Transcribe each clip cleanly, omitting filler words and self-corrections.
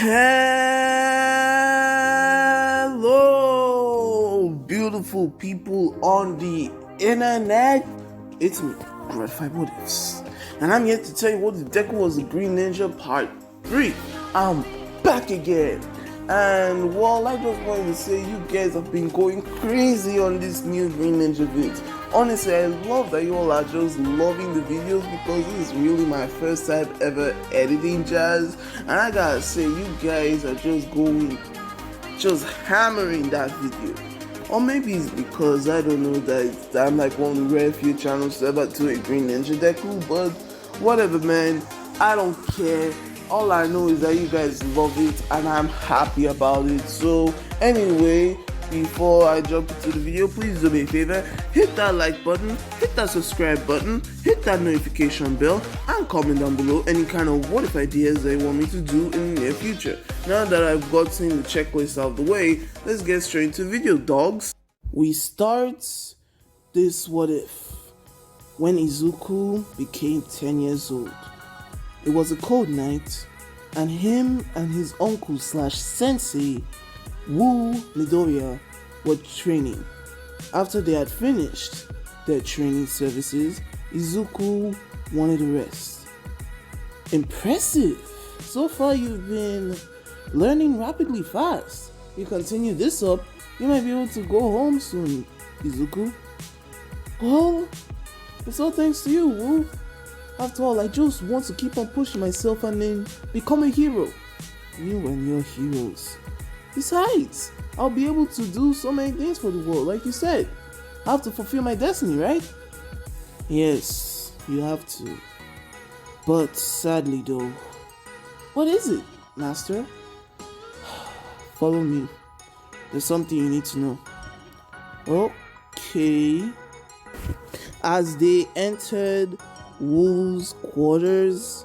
Hello, beautiful people on the internet. It's me, Grattify, and I'm here to tell you what the Deku was the Green Ninja Part 3. I'm back again. And well, I just wanted to say you guys have been going crazy on this new Green Ninja vids. Honestly, I love that you all are just loving the videos because this is really my first time ever editing jazz. And I gotta say, you guys are just hammering that video. Or maybe it's because I don't know that I'm like one of the rare few channels to ever do a Green Ninja Deku, but whatever, man, I don't care. All I know is that you guys love it and I'm happy about it. So anyway, before I jump into the video, please do me a favor, hit that like button, hit that subscribe button, hit that notification bell, and comment down below any kind of what if ideas that you want me to do in the near future. Now that I've gotten the checklist out of the way, let's get straight into the video, dogs. We start this what if when Izuku became 10 years old. It was a cold night, and him and his uncle slash sensei Wu Midoriya were training. After they had finished their training services, Izuku wanted a rest. Impressive! So far you've been learning rapidly fast. If you continue this up, you might be able to go home soon, Izuku. Well, it's all thanks to you, Wu. After all, I just want to keep on pushing myself and then become a hero. You and your heroes. Besides, I'll be able to do so many things for the world, like you said. I have to fulfill my destiny, right? Yes, you have to. But sadly though, what is it, Master? Follow me. There's something you need to know. Okay. As they entered Wu's quarters,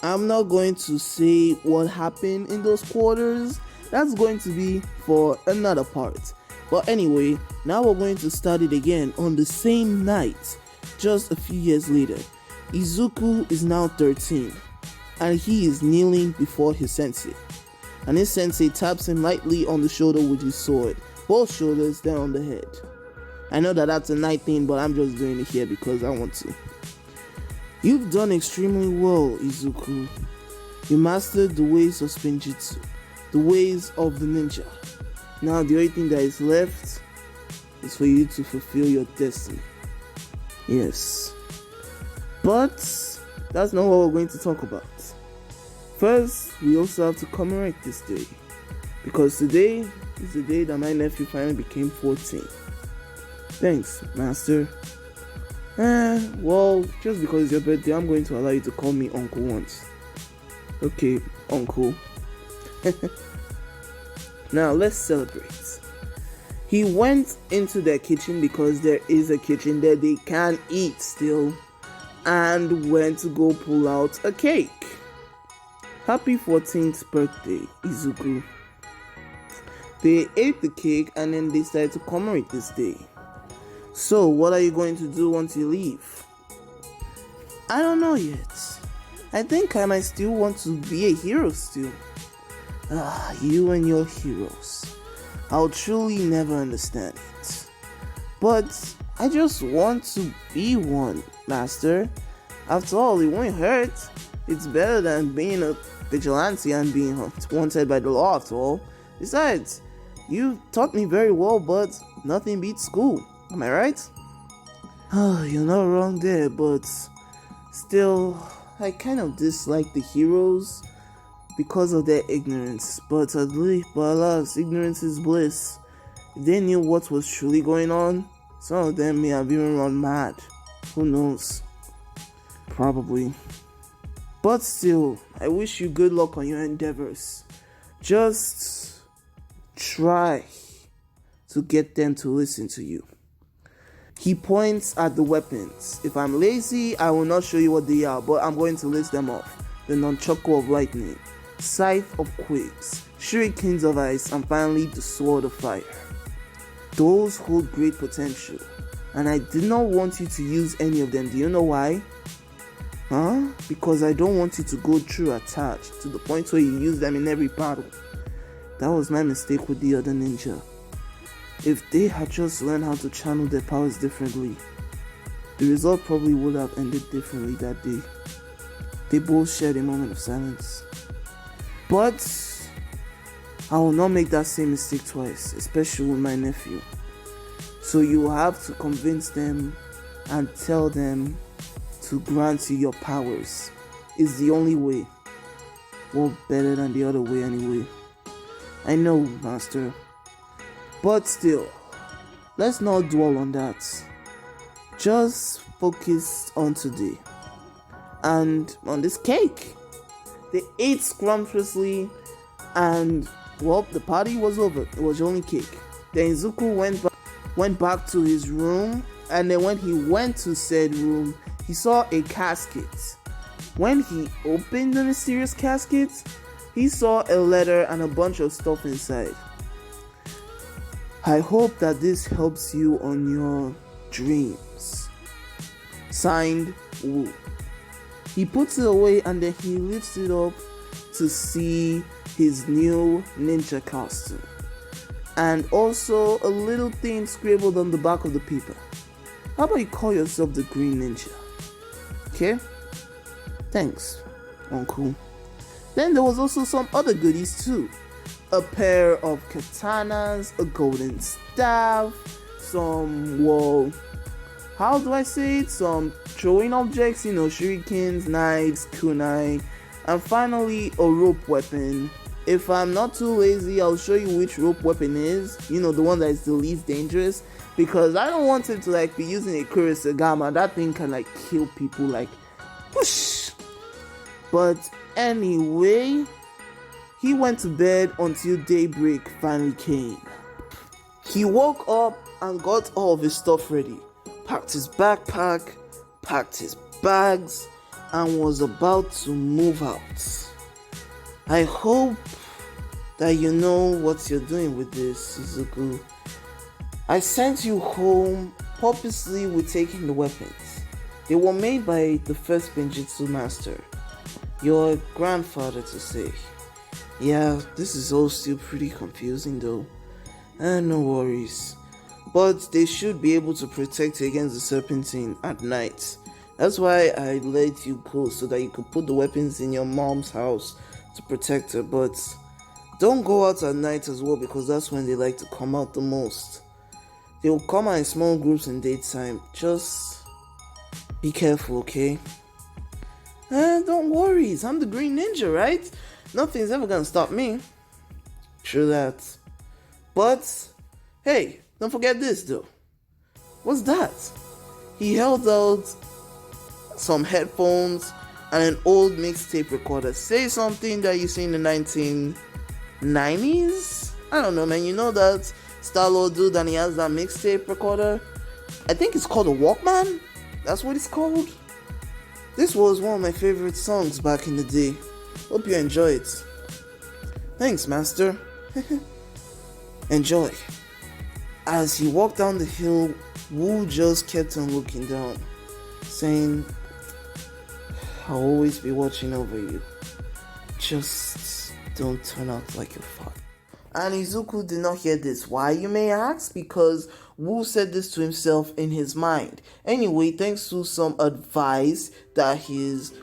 I'm not going to say what happened in those quarters. That's going to be for another part. But anyway, now we're going to start it again on the same night, just a few years later. Izuku is now 13, and he is kneeling before his sensei. And his sensei taps him lightly on the shoulder with his sword, both shoulders, then on the head. I know that that's a night thing, but I'm just doing it here because I want to. You've done extremely well, Izuku. You mastered the ways of Spinjitzu, the ways of the ninja. Now the only thing that is left is for you to fulfill your destiny. Yes. But that's not what we're going to talk about. First, we also have to commemorate this day, because today is the day that my nephew finally became 14. Thanks, Master. Well, just because it's your birthday, I'm going to allow you to call me Uncle once. Okay, Uncle. Now, let's celebrate. He went into their kitchen, because there is a kitchen there they can eat still, and went to go pull out a cake. Happy 14th birthday, Izuku. They ate the cake and then they started to commemorate this day. So, what are you going to do once you leave? I don't know yet. I think I might still want to be a hero still. You and your heroes. I'll truly never understand it. But I just want to be one, Master. After all, it won't hurt. It's better than being a vigilante and being wanted by the law after all. Besides, you taught me very well, but nothing beats school. Am I right? You're not wrong there, but still, I kind of dislike the heroes because of their ignorance. But alas, ignorance is bliss. If they knew what was truly going on, some of them may have even run mad. Who knows? Probably. But still, I wish you good luck on your endeavors. Just try to get them to listen to you. He points at the weapons. If I'm lazy, I will not show you what they are, but I'm going to list them off. The Nunchaku of Lightning, Scythe of Quakes, Shurikens of Ice, and finally the Sword of Fire. Those hold great potential, and I did not want you to use any of them. Do you know why? Huh? Because I don't want you to go through attached to the point where you use them in every battle. That was my mistake with the other ninja. If they had just learned how to channel their powers differently, the result probably would have ended differently that day. They both shared a moment of silence. But I will not make that same mistake twice, especially with my nephew. So you will have to convince them and tell them to grant you your powers. It's the only way. Well, better than the other way anyway. I know, Master. But still, let's not dwell on that. Just focus on today. And on this cake. They ate scrumptiously and, well, the party was over. It was only cake. Then Izuku went back to his room, and then when he went to said room, he saw a casket. When he opened the mysterious casket, he saw a letter and a bunch of stuff inside. I hope that this helps you on your dreams. Signed, Wu. He puts it away and then he lifts it up to see his new ninja costume. And also a little thing scribbled on the back of the paper. How about you call yourself the Green Ninja? Okay? Thanks, Uncle. Then there was also some other goodies too. A pair of katanas, a golden staff, some, well, how do I say it? Some throwing objects, shurikens, knives, kunai, and finally a rope weapon. If I'm not too lazy, I'll show you which rope weapon is, the one that is the least dangerous, because I don't want him to be using a kurosagama. That thing can kill people whoosh. But anyway, he went to bed until daybreak finally came. He woke up and got all of his stuff ready, packed his backpack, packed his bags, and was about to move out. I hope that you know what you're doing with this, Suzuku. I sent you home purposely with taking the weapons. They were made by the first Benjitsu master, your grandfather to say. Yeah, this is all still pretty confusing though. No worries. But they should be able to protect you against the serpentine at night. That's why I let you go, so that you could put the weapons in your mom's house to protect her. But don't go out at night as well, because that's when they like to come out the most. They will come out in small groups in daytime. Just be careful, okay? Don't worry, I'm the Green Ninja, right? Nothing's ever gonna stop me. True that. But hey, don't forget this though. What's that? He held out some headphones and an old mixtape recorder. Say something that you see in the 1990s? I don't know, man. You know that Star-Lord dude and he has that mixtape recorder? I think it's called a Walkman? That's what it's called? This was one of my favorite songs back in the day. Hope you enjoy it. Thanks, Master. Enjoy. As he walked down the hill, Wu just kept on looking down, saying, I'll always be watching over you. Just don't turn out like your father. And Izuku did not hear this. Why, you may ask? Because Wu said this to himself in his mind. Anyway, thanks to some advice that his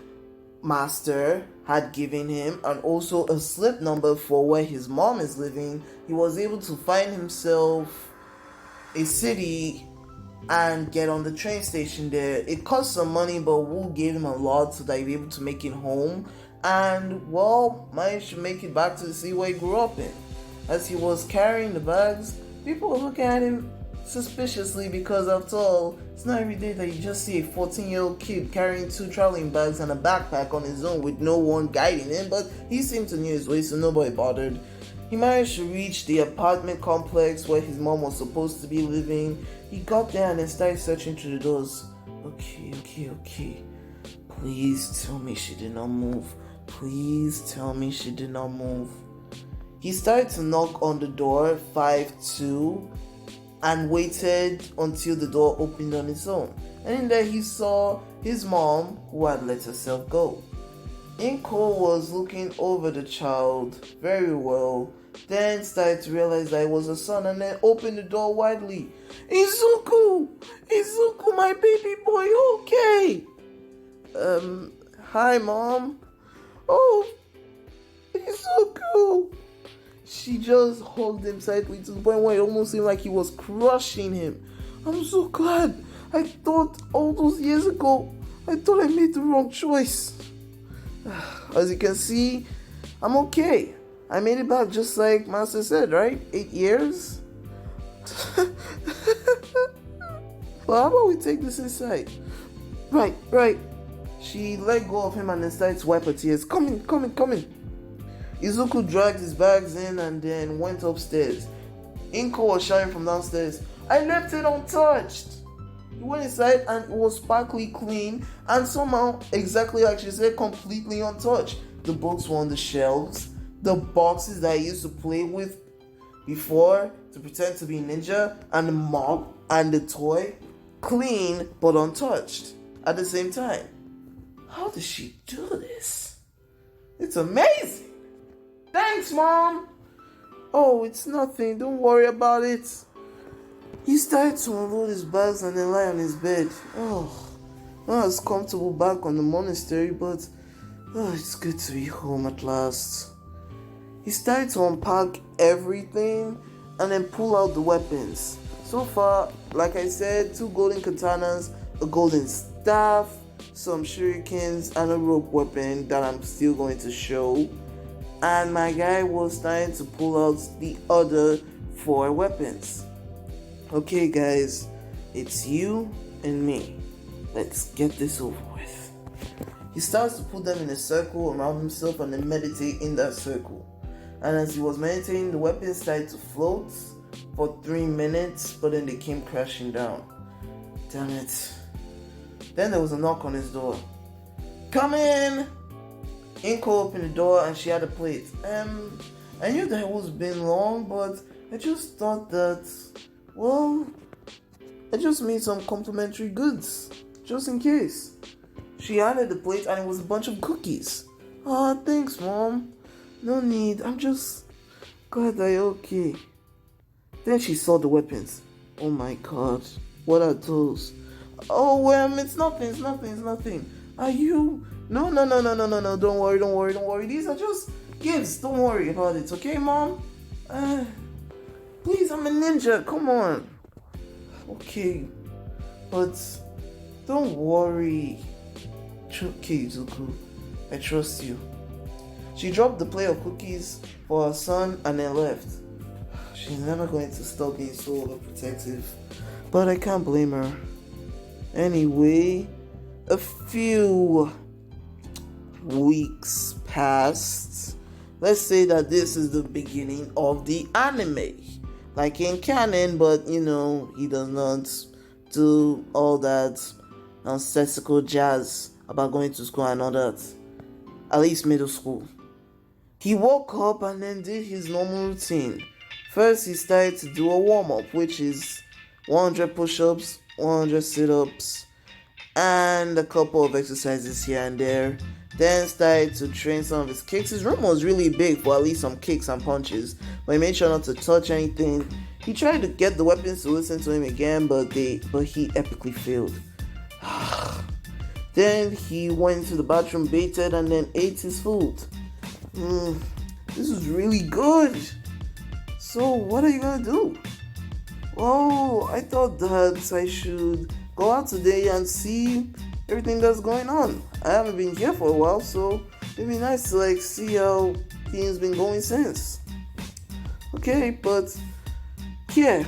master had given him, and also a slip number for where his mom is living, he was able to find himself a city and get on the train station there. It cost some money, but Wu gave him a lot so that he'd be able to make it home, and well, managed to make it back to the city where he grew up in. As he was carrying the bags, people were looking at him suspiciously, because after all, it's not every day that you just see a 14-year-old kid carrying 2 traveling bags and a backpack on his own with no one guiding him, but he seemed to know his way, so nobody bothered. He managed to reach the apartment complex where his mom was supposed to be living. He got there and then started searching through the doors. Okay. Please tell me she did not move. Please tell me she did not move. He started to knock on the door, 5-2, and waited until the door opened on its own. and in there he saw his mom, who had let herself go. Inko was looking over the child very well, then started to realize that it was a son, and then opened the door widely. Izuku! Izuku, my baby boy, okay? Hi, Mom. Oh, Izuku! She just hugged him tightly to the point where it almost seemed like he was crushing him. I'm so glad. I thought all those years ago, I thought I made the wrong choice. As you can see, I'm okay. I made it back just like Master said, right? 8 years? Well, how about we take this inside? Right. She let go of him and then started to wipe her tears. Come in. Izuku dragged his bags in and then went upstairs. Inko was shouting from downstairs, I left it untouched. He went inside and it was sparkly clean and somehow, exactly like she said, completely untouched. The books were on the shelves. The boxes that I used to play with before to pretend to be ninja, and the mop and the toy, clean but untouched at the same time. How does she do this? It's amazing. Thanks, Mom. Oh, it's nothing. Don't worry about it. He started to unload his bags and then lie on his bed. Oh, not as comfortable back on the monastery, but it's good to be home at last. He started to unpack everything and then pull out the weapons. So far, like I said, 2 golden katanas, a golden staff, some shurikens, and a rope weapon that I'm still going to show. And my guy was starting to pull out the other 4 weapons. Okay guys, it's you and me. Let's get this over with. He starts to put them in a circle around himself and then meditate in that circle. And as he was meditating, the weapons started to float for 3 minutes, but then they came crashing down. Damn it. Then there was a knock on his door. Come in! Inko opened the door and she had a plate. I knew that it was been long, but I just thought that, well, I just made some complimentary goods, just in case. She handed the plate and it was a bunch of cookies. Oh, thanks, Mom. No need, I'm just glad that you're okay. Then she saw the weapons. Oh my god, what are those? Oh, it's nothing. Are you? No, don't worry. These are just gifts, don't worry about it, okay, Mom? Please, I'm a ninja, come on. Okay, but don't worry. Okay, Izuku, I trust you. She dropped the plate of cookies for her son and then left. She's never going to stop being so overprotective, but I can't blame her. Anyway, a few weeks passed. Let's say that this is the beginning of the anime, like in canon, but he does not do all that nonsensical jazz about going to school and all that, at least middle school. He woke up and then did his normal routine. First, he started to do a warm-up, which is 100 push-ups, 100 sit-ups, and a couple of exercises here and there. Then started to train some of his kicks. His room was really big for at least some kicks and punches, but he made sure not to touch anything. He tried to get the weapons to listen to him again, but he epically failed. Then he went to the bathroom, bathed, and then ate his food. This is really good. So what are you gonna do? Well, I thought that I should go out today and see everything that's going on. I haven't been here for a while, so it'd be nice to see how things been going since. Okay, but yeah,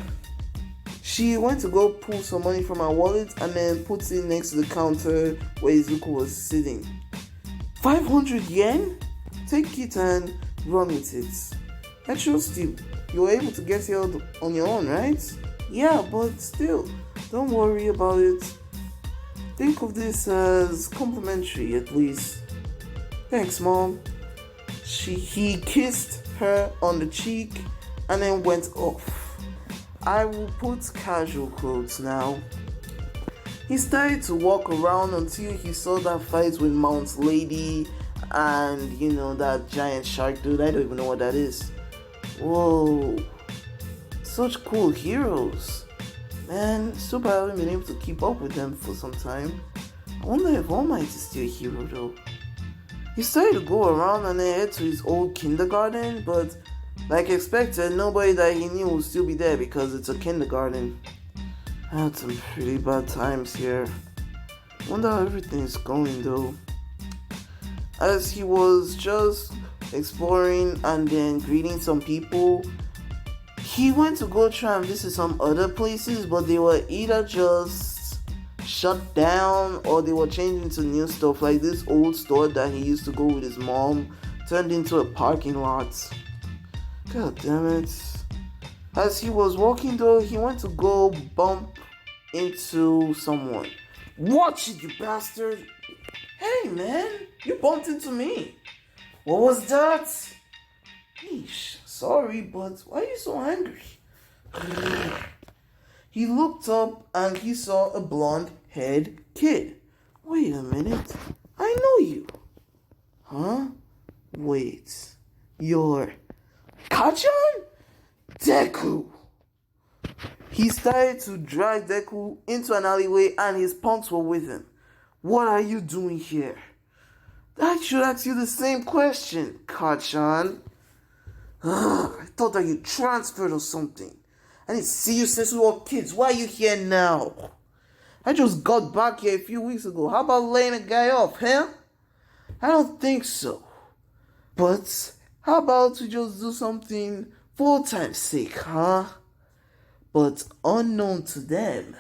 she went to go pull some money from her wallet and then puts it next to the counter where Izuku was sitting. 500 yen? Take it and run with it. I trust you. You were able to get here on your own, right? Yeah, but still, don't worry about it. Think of this as complimentary, at least. Thanks, Mom. He kissed her on the cheek and then went off. I will put casual clothes now. He started to walk around until he saw that fight with Mount Lady and, that giant shark dude. I don't even know what that is. Whoa. Such cool heroes. Man, super haven't been able to keep up with them for some time. I wonder if All Might is still a hero though. He started to go around and then head to his old kindergarten, but like expected, nobody that he knew would still be there because it's a kindergarten. I had some pretty bad times here. Wonder how everything is going though. As he was just exploring and then greeting some people, he went to go try and visit some other places, but they were either just shut down or they were changing to new stuff. Like this old store that he used to go with his mom turned into a parking lot. God damn it. As he was walking though, he went to go bump into someone. Watch it, you bastard! Hey man, you bumped into me. What was that? Yeesh, sorry, but why are you so angry? He looked up and he saw a blonde-haired kid. Wait a minute, I know you. Huh? Wait, you're Kachan? Deku! He started to drag Deku into an alleyway and his punks were with him. What are you doing here? I should ask you the same question, Kachan. I thought that you transferred or something. I didn't see you since we were kids. Why are you here now? I just got back here a few weeks ago. How about laying a guy off, huh? I don't think so. But how about we just do something for old time's sake, huh? But unknown to them,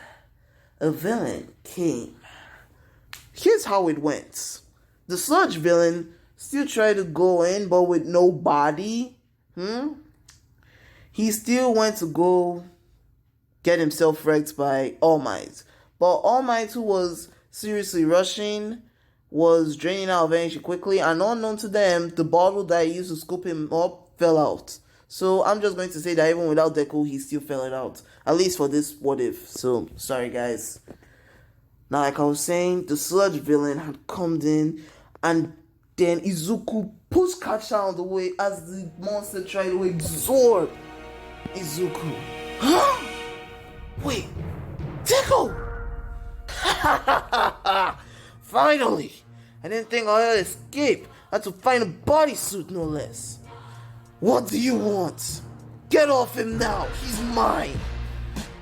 a villain came. Here's how it went. The Sludge villain still tried to go in, but with no body. He still went to go get himself wrecked by All Might. But All Might, who was seriously rushing, was draining out of energy quickly. And unknown to them, the bottle that he used to scoop him up fell out. So I'm just going to say that even without Deku, he still fell out. At least for this what if. So, sorry guys. Now, like I was saying, the Sludge villain had come in, and then Izuku pushed Kachan out of the way as the monster tried to absorb Izuku. Huh? Wait, Deku! Finally! I didn't think I'd escape. I had to find a bodysuit, no less. What do you want? Get off him now. He's mine.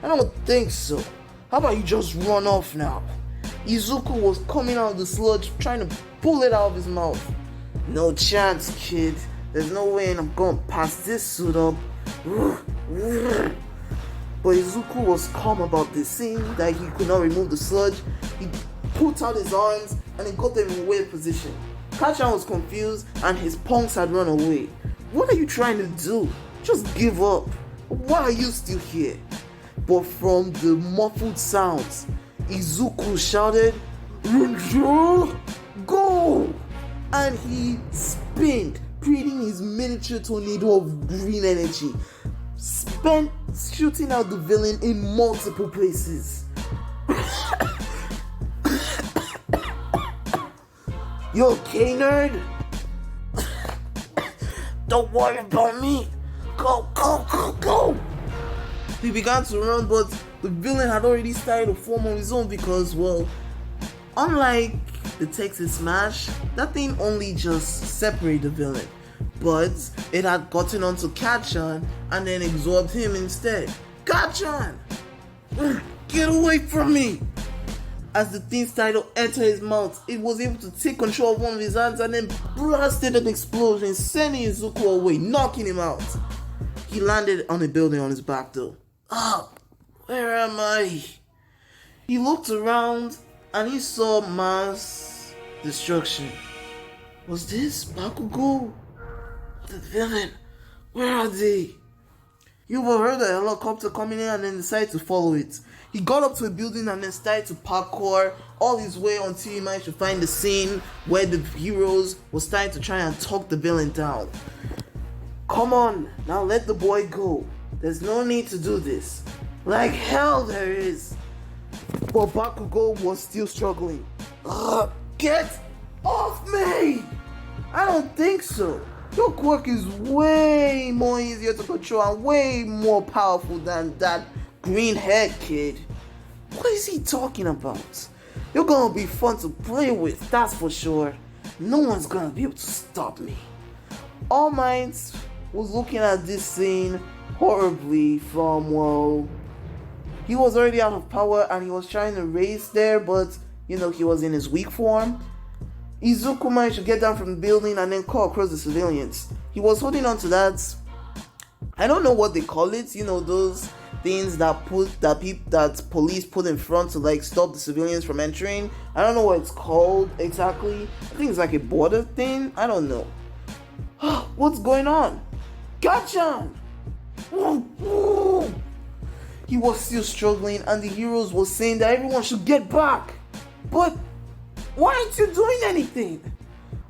I don't think so. How about you just run off now? Izuku was coming out of the sludge, trying to pull it out of his mouth. No chance, kid. There's no way I'm going to pass this suit up. But Izuku was calm about this, seeing that he could not remove the sludge. He put out his arms and he got them in a weird position. Kachan was confused and his punks had run away. What are you trying to do? Just give up. Why are you still here? But from the muffled sounds, Izuku shouted, "Ninja, go!" And he spinned, creating his miniature tornado of green energy, spent shooting out the villain in multiple places. You okay, nerd? Don't worry about me. Go, go, go, go! He began to run, but the villain had already started to form on his own because, well, unlike the Texas Smash, that thing only just separated the villain, but it had gotten onto Kachan and then absorbed him instead. Kachan! Get away from me! As the thing started to enter his mouth, it was able to take control of one of his hands and then blasted an explosion, sending Izuku away, knocking him out. He landed on a building on his back though. Where am I? He looked around and he saw mass destruction. Was this Bakugou? The villain? Where are they? He overheard a helicopter coming in and then decided to follow it. He got up to a building and then started to parkour all his way until he managed to find the scene where the heroes were starting to try and talk the villain down. Come on, now let the boy go. There's no need to do this. Like hell there is. But Bakugou was still struggling. Get off me! I don't think so. Your quirk is way more easier to control and way more powerful than that green head kid. What is he talking about? You're gonna be fun to play with, that's for sure. No one's gonna be able to stop me. All Might was looking at this scene horribly from, well, he was already out of power and he was trying to race there, but he was in his weak form. Izuku managed to get down from the building and then call across the civilians. He was holding on to that, I don't know what they call it, those things that police put in front to stop the civilians from entering. I don't know what it's called exactly. I think it's like a border thing. I don't know. What's going on? Gotcha! He was still struggling and the heroes were saying that everyone should get back. But why aren't you doing anything?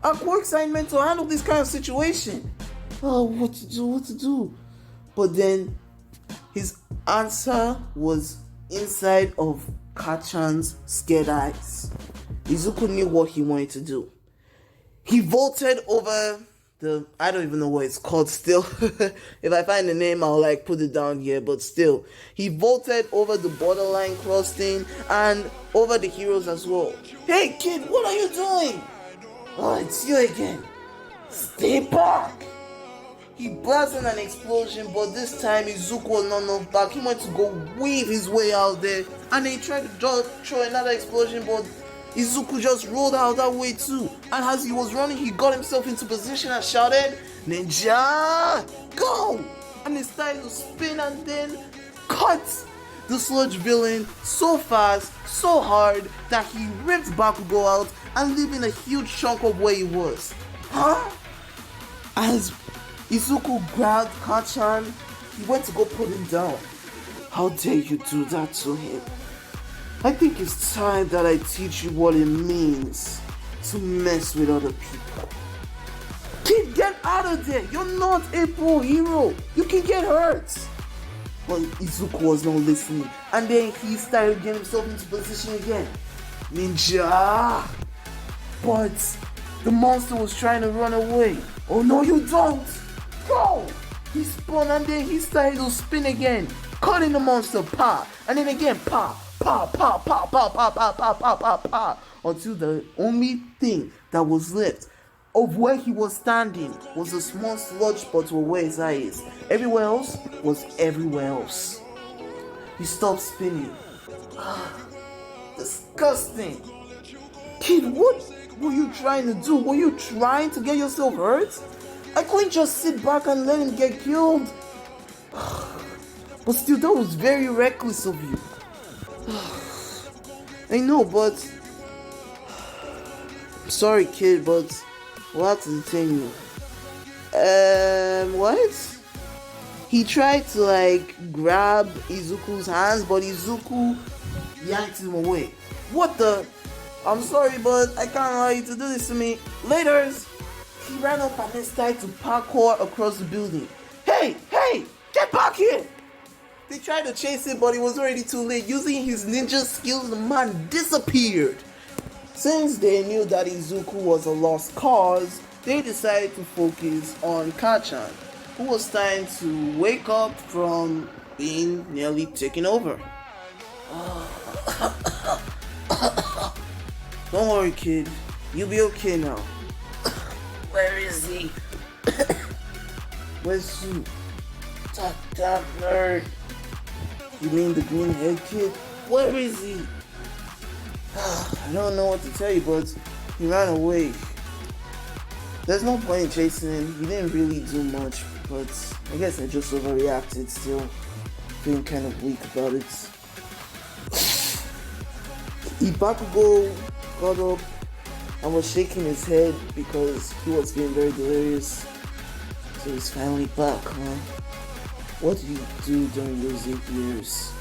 Our quirks are meant to handle this kind of situation. What to do? But then his answer was inside of Kachan's scared eyes. Izuku knew what he wanted to do. He vaulted over I don't even know what it's called still. If I find the name, I'll put it down here, but still. He vaulted over the borderline crossing and over the heroes as well. Hey kid, what are you doing? It's you again. Stay back. He blasted an explosion, but this time Izuku was not knocked back. He went to go weave his way out there, and then he tried to throw another explosion, but Izuku just rolled out that way too. And as he was running, he got himself into position and shouted, "Ninja, go!" And he started to spin and then cut the sludge villain so fast, so hard, that he ripped Bakugou out and leaving a huge chunk of where he was. As Izuku grabbed Kachan, he went to go put him down. How dare you do that to him? I think it's time that I teach you what it means to mess with other people. Kid, get out of there! You're not a pro hero! You can get hurt! But Izuku was not listening, and then he started getting himself into position again. Ninja! But the monster was trying to run away. Oh no, you don't! Go! He spun and then he started to spin again, cutting the monster, pa! And then again, pa! Pa, pa, pa, pa, pa, pa, pa, pa, pa, pa, until the only thing that was left of where he was standing was a small sludge spot where his eye is. Everywhere else was everywhere else. He stopped spinning. Disgusting. Kid, what were you trying to do? Were you trying to get yourself hurt? I couldn't just sit back and let him get killed. But still, that was very reckless of you. I know, but I'm sorry, kid, but we'll have to detain you. What? He tried to grab Izuku's hands, but Izuku yanked him away. What the? I'm sorry, but I can't allow you to do this to me. Laters! He ran up and then started to parkour across the building. Hey! Get back here! They tried to chase him, but it was already too late. Using his ninja skills, the man disappeared. Since they knew that Izuku was a lost cause, they decided to focus on Kachan, who was starting to wake up from being nearly taken over. Don't worry, kid. You'll be okay now. Where is he? Where's you? That nerd. You mean the green head kid? Where is he? I don't know what to tell you, but he ran away. There's no point in chasing him. He didn't really do much, but I guess I just overreacted still. Feeling kind of weak about it. Bakugou got up and was shaking his head because he was feeling very delirious. So he's finally back, huh? What did you do during those 8 years?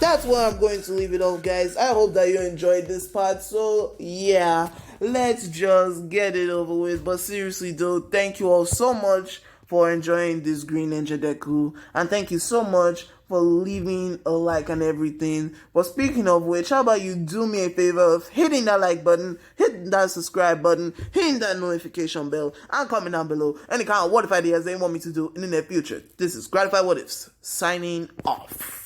That's where I'm going to leave it off, guys. I hope that you enjoyed this part. So yeah, let's just get it over with. But seriously though, thank you all so much for enjoying this Green Ninja Deku. And thank you so much for leaving a like and everything. But speaking of which, how about you do me a favor of hitting that like button, hitting that subscribe button, hitting that notification bell, and comment down below any kind of what if ideas they want me to do in the near future. This is Grattify What Ifs, signing off.